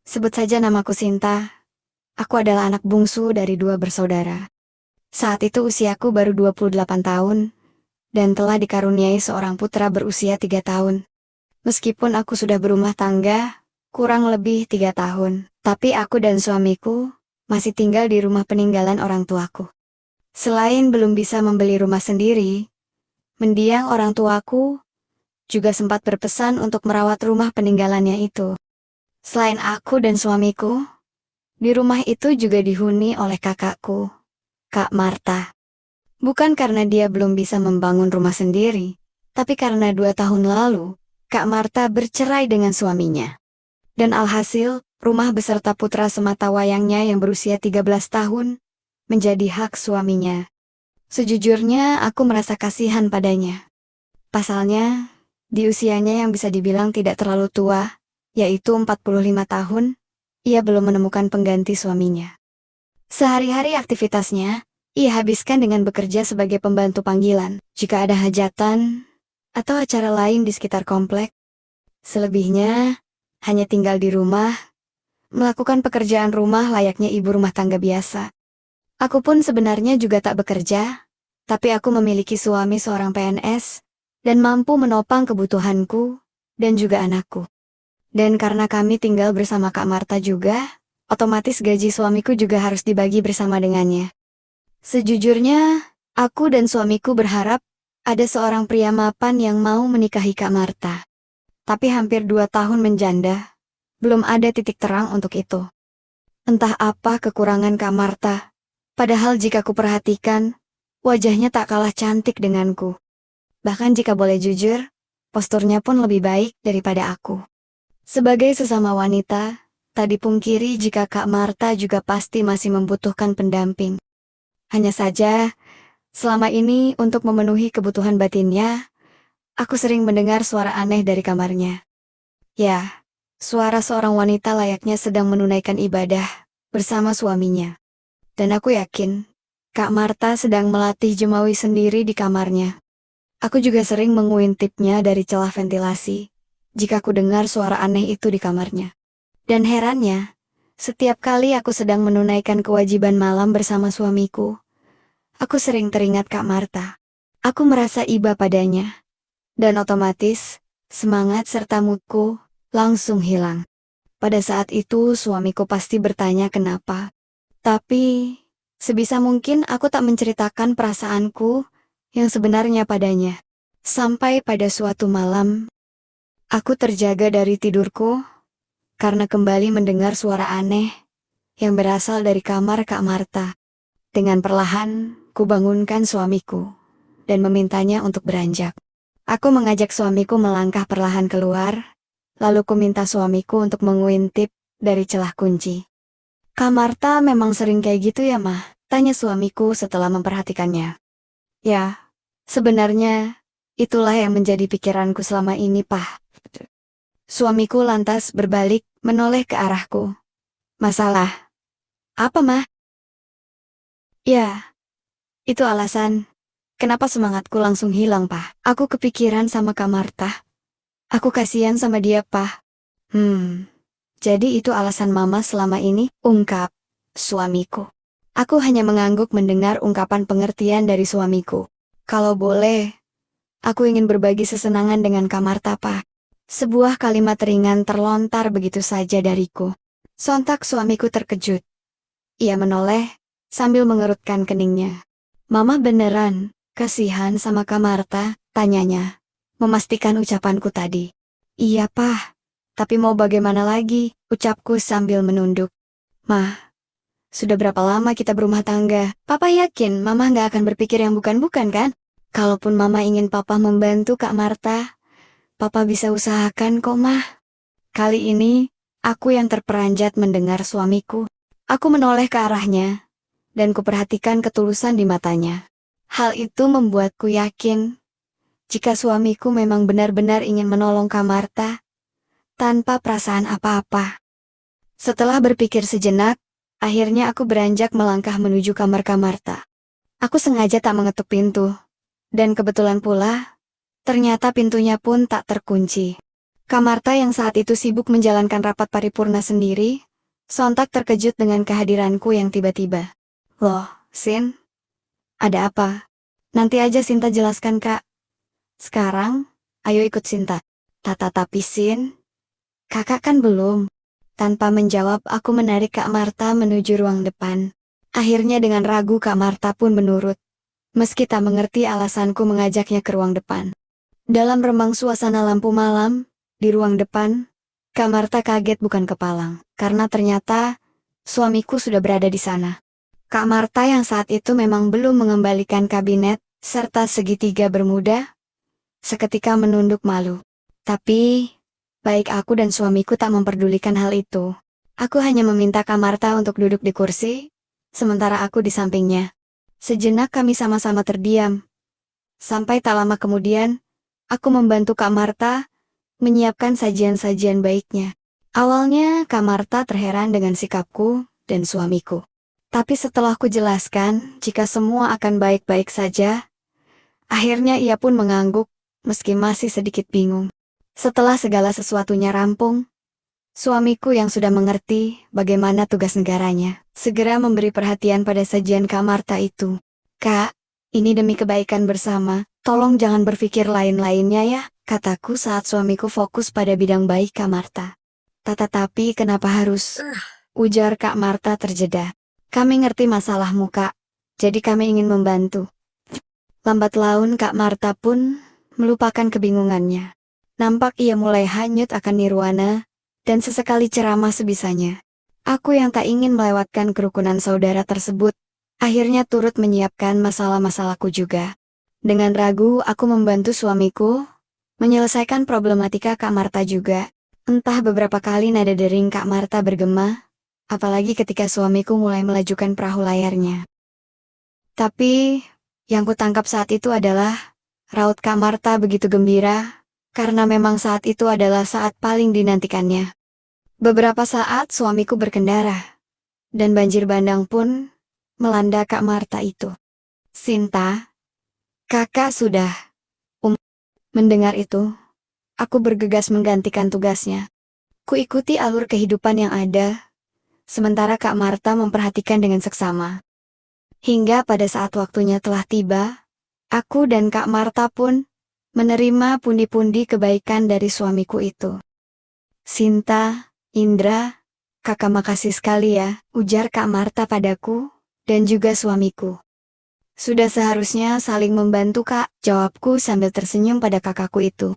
Sebut saja namaku Sinta. Aku adalah anak bungsu dari dua bersaudara. Saat itu usiaku baru 28 tahun, dan telah dikaruniai seorang putra berusia 3 tahun. Meskipun aku sudah berumah tangga, kurang lebih 3 tahun, tapi aku dan suamiku masih tinggal di rumah peninggalan orang tuaku. Selain belum bisa membeli rumah sendiri, mendiang orang tuaku juga sempat berpesan untuk merawat rumah peninggalannya itu. Selain aku dan suamiku, di rumah itu juga dihuni oleh kakakku, Kak Marta. Bukan karena dia belum bisa membangun rumah sendiri, tapi karena 2 tahun lalu, Kak Marta bercerai dengan suaminya. Dan alhasil, rumah beserta putra sematawayangnya yang berusia 13 tahun, menjadi hak suaminya. Sejujurnya, aku merasa kasihan padanya. Pasalnya, di usianya yang bisa dibilang tidak terlalu tua, yaitu 45 tahun, ia belum menemukan pengganti suaminya. Sehari-hari aktivitasnya, ia habiskan dengan bekerja sebagai pembantu panggilan, jika ada hajatan, atau acara lain di sekitar komplek. Selebihnya, hanya tinggal di rumah, melakukan pekerjaan rumah layaknya ibu rumah tangga biasa. Aku pun sebenarnya juga tak bekerja, tapi aku memiliki suami seorang PNS, dan mampu menopang kebutuhanku, dan juga anakku. Dan karena kami tinggal bersama Kak Marta juga, otomatis gaji suamiku juga harus dibagi bersama dengannya. Sejujurnya, aku dan suamiku berharap ada seorang pria mapan yang mau menikahi Kak Marta. Tapi hampir 2 tahun menjanda, belum ada titik terang untuk itu. Entah apa kekurangan Kak Marta, padahal jika kuperhatikan, wajahnya tak kalah cantik denganku. Bahkan jika boleh jujur, posturnya pun lebih baik daripada aku. Sebagai sesama wanita, tak dipungkiri jika Kak Marta juga pasti masih membutuhkan pendamping. Hanya saja, selama ini untuk memenuhi kebutuhan batinnya, aku sering mendengar suara aneh dari kamarnya. Ya, suara seorang wanita layaknya sedang menunaikan ibadah bersama suaminya. Dan aku yakin, Kak Marta sedang melatih jemawi sendiri di kamarnya. Aku juga sering menguintipnya dari celah ventilasi, jika ku dengar suara aneh itu di kamarnya. Dan herannya, setiap kali aku sedang menunaikan kewajiban malam bersama suamiku, aku sering teringat Kak Marta. Aku merasa iba padanya, dan otomatis, semangat serta moodku langsung hilang. Pada saat itu suamiku pasti bertanya kenapa. Tapi, sebisa mungkin aku tak menceritakan perasaanku yang sebenarnya padanya. Sampai pada suatu malam, aku terjaga dari tidurku karena kembali mendengar suara aneh yang berasal dari kamar Kak Marta. Dengan perlahan, kubangunkan suamiku dan memintanya untuk beranjak. Aku mengajak suamiku melangkah perlahan keluar, lalu ku minta suamiku untuk menguintip dari celah kunci. Kak Marta memang sering kayak gitu ya, Mah? Tanya suamiku setelah memperhatikannya. Ya, sebenarnya, itulah yang menjadi pikiranku selama ini, Pah. Suamiku lantas berbalik, menoleh ke arahku. Masalah? Apa, Mah? Ya, itu alasan. Kenapa semangatku langsung hilang, Pah? Aku kepikiran sama Kak Marta. Aku kasihan sama dia, Pah. Jadi itu alasan Mama selama ini, ungkap suamiku. Aku hanya mengangguk mendengar ungkapan pengertian dari suamiku. Kalau boleh, aku ingin berbagi sesenangan dengan Kak Marta, Pak. Sebuah kalimat ringan terlontar begitu saja dariku. Sontak suamiku terkejut. Ia menoleh, sambil mengerutkan keningnya. Mama beneran, kasihan sama Kak Marta, tanyanya. Memastikan ucapanku tadi. Iya, Pak. Tapi mau bagaimana lagi, ucapku sambil menunduk. Mah, sudah berapa lama kita berumah tangga? Papa yakin Mama nggak akan berpikir yang bukan-bukan kan? Kalaupun Mama ingin Papa membantu Kak Marta, Papa bisa usahakan kok, Mah. Kali ini, aku yang terperanjat mendengar suamiku. Aku menoleh ke arahnya, dan kuperhatikan ketulusan di matanya. Hal itu membuatku yakin, jika suamiku memang benar-benar ingin menolong Kak Marta, tanpa perasaan apa-apa. Setelah berpikir sejenak, akhirnya aku beranjak melangkah menuju kamar Kak Marta. Aku sengaja tak mengetuk pintu, dan kebetulan pula, ternyata pintunya pun tak terkunci. Kak Marta yang saat itu sibuk menjalankan rapat paripurna sendiri, sontak terkejut dengan kehadiranku yang tiba-tiba. Loh, Sin? Ada apa? Nanti aja Sinta jelaskan Kak. Sekarang, ayo ikut Sinta. Tapi Sin, kakak kan belum. Tanpa menjawab aku menarik Kak Marta menuju ruang depan. Akhirnya dengan ragu Kak Marta pun menurut. Meski tak mengerti alasanku mengajaknya ke ruang depan. Dalam remang suasana lampu malam, di ruang depan, Kak Marta kaget bukan kepalang, karena ternyata suamiku sudah berada di sana. Kak Marta yang saat itu memang belum mengembalikan kabinet, serta segitiga bermuda, seketika menunduk malu. Tapi, baik aku dan suamiku tak memperdulikan hal itu. Aku hanya meminta Kak Marta untuk duduk di kursi, sementara aku di sampingnya. Sejenak kami sama-sama terdiam. Sampai tak lama kemudian, aku membantu Kak Marta menyiapkan sajian-sajian baiknya. Awalnya Kak Marta terheran dengan sikapku dan suamiku. Tapi setelah ku jelaskan jika semua akan baik-baik saja, akhirnya ia pun mengangguk, meski masih sedikit bingung. Setelah segala sesuatunya rampung, suamiku yang sudah mengerti bagaimana tugas negaranya, segera memberi perhatian pada sajian Kak Marta itu. Kak, ini demi kebaikan bersama, tolong jangan berpikir lain-lainnya ya, kataku saat suamiku fokus pada bidang baik Kak Marta. Tapi kenapa harus? Ujar Kak Marta terjeda. Kami ngerti masalahmu Kak, jadi kami ingin membantu. Lambat laun Kak Marta pun melupakan kebingungannya. Nampak ia mulai hanyut akan nirwana, dan sesekali ceramah sebisanya. Aku yang tak ingin melewatkan kerukunan saudara tersebut, akhirnya turut menyiapkan masalah-masalahku juga. Dengan ragu aku membantu suamiku, menyelesaikan problematika Kak Marta juga. Entah beberapa kali nada dering Kak Marta bergema, apalagi ketika suamiku mulai melajukan perahu layarnya. Tapi, yang kutangkap saat itu adalah, raut Kak Marta begitu gembira, karena memang saat itu adalah saat paling dinantikannya. Beberapa saat suamiku berkendara, dan banjir bandang pun melanda Kak Marta itu. Sinta, kakak sudah. Mendengar itu, aku bergegas menggantikan tugasnya. Kuikuti alur kehidupan yang ada, sementara Kak Marta memperhatikan dengan seksama. Hingga pada saat waktunya telah tiba, aku dan Kak Marta pun menerima pundi-pundi kebaikan dari suamiku itu. Sinta, Indra, kakak makasih sekali ya, ujar Kak Marta padaku, dan juga suamiku. Sudah seharusnya saling membantu Kak, jawabku sambil tersenyum pada kakakku itu.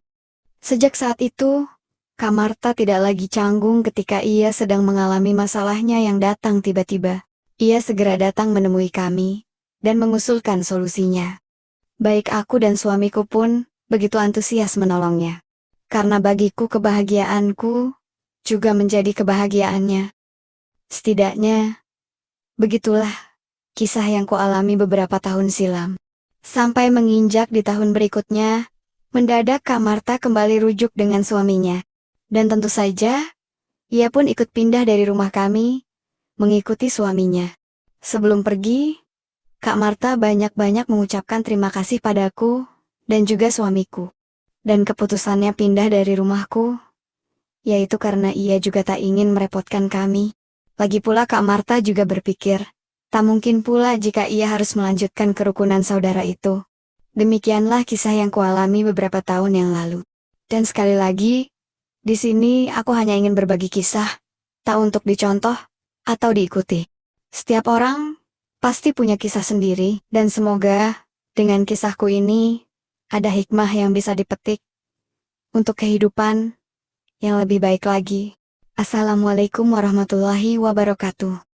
Sejak saat itu, Kak Marta tidak lagi canggung ketika ia sedang mengalami masalahnya yang datang tiba-tiba. Ia segera datang menemui kami, dan mengusulkan solusinya. Baik aku dan suamiku pun, begitu antusias menolongnya. Karena bagiku kebahagiaanku, juga menjadi kebahagiaannya. Setidaknya, begitulah kisah yang kualami beberapa tahun silam. Sampai menginjak di tahun berikutnya, mendadak Kak Marta kembali rujuk dengan suaminya. Dan tentu saja, ia pun ikut pindah dari rumah kami, mengikuti suaminya. Sebelum pergi, Kak Marta banyak-banyak mengucapkan terima kasih padaku, dan juga suamiku. Dan keputusannya pindah dari rumahku, yaitu karena ia juga tak ingin merepotkan kami. Lagi pula Kak Marta juga berpikir, tak mungkin pula jika ia harus melanjutkan kerukunan saudara itu. Demikianlah kisah yang kualami beberapa tahun yang lalu. Dan sekali lagi, di sini aku hanya ingin berbagi kisah, tak untuk dicontoh, atau diikuti. Setiap orang, pasti punya kisah sendiri, dan semoga, dengan kisahku ini, ada hikmah yang bisa dipetik, untuk kehidupan, yang lebih baik lagi. Assalamualaikum warahmatullahi wabarakatuh.